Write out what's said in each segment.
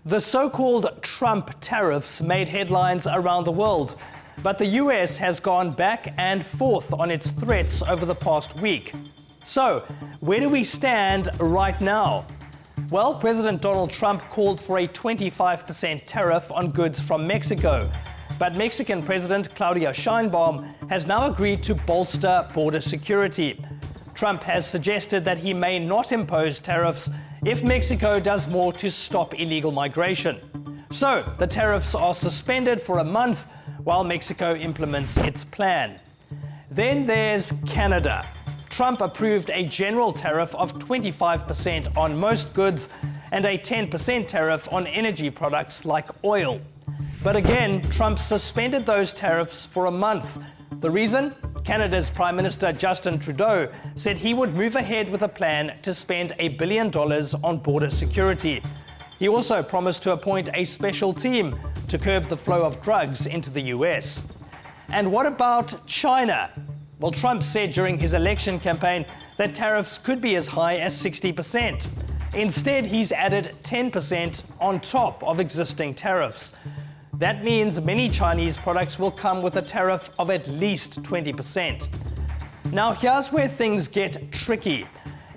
The so-called Trump tariffs made headlines around the world, but the US has gone back and forth on its threats over the past week. So, where do we stand right now? Well, President Donald Trump called for a 25% tariff on goods from Mexico, but Mexican President Claudia Sheinbaum has now agreed to bolster border security. Trump has suggested that he may not impose tariffs if Mexico does more to stop illegal migration. So, the tariffs are suspended for a month while Mexico implements its plan. Then there's Canada. Trump approved a general tariff of 25% on most goods and a 10% tariff on energy products like oil. But again, Trump suspended those tariffs for a month. The reason? Canada's Prime Minister Justin Trudeau said he would move ahead with a plan to spend $1 billion on border security. He also promised to appoint a special team to curb the flow of drugs into the US. And what about China? Well, Trump said during his election campaign that tariffs could be as high as 60%. Instead, he's added 10% on top of existing tariffs. That means many Chinese products will come with a tariff of at least 20%. Now, here's where things get tricky.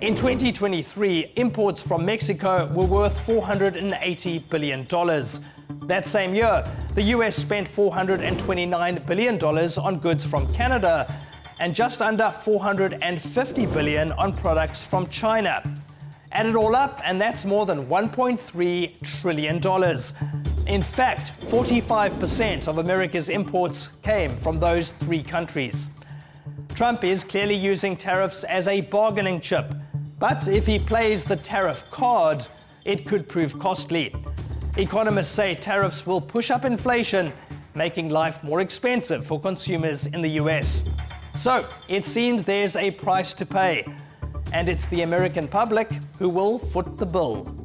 In 2023, imports from Mexico were worth $480 billion. That same year, the US spent $429 billion on goods from Canada and just under $450 billion on products from China. Add it all up, and that's more than $1.3 trillion. In fact, 45% of America's imports came from those three countries. Trump is clearly using tariffs as a bargaining chip, but if he plays the tariff card, it could prove costly. Economists say tariffs will push up inflation, making life more expensive for consumers in the US. So, it seems there's a price to pay, and it's the American public who will foot the bill.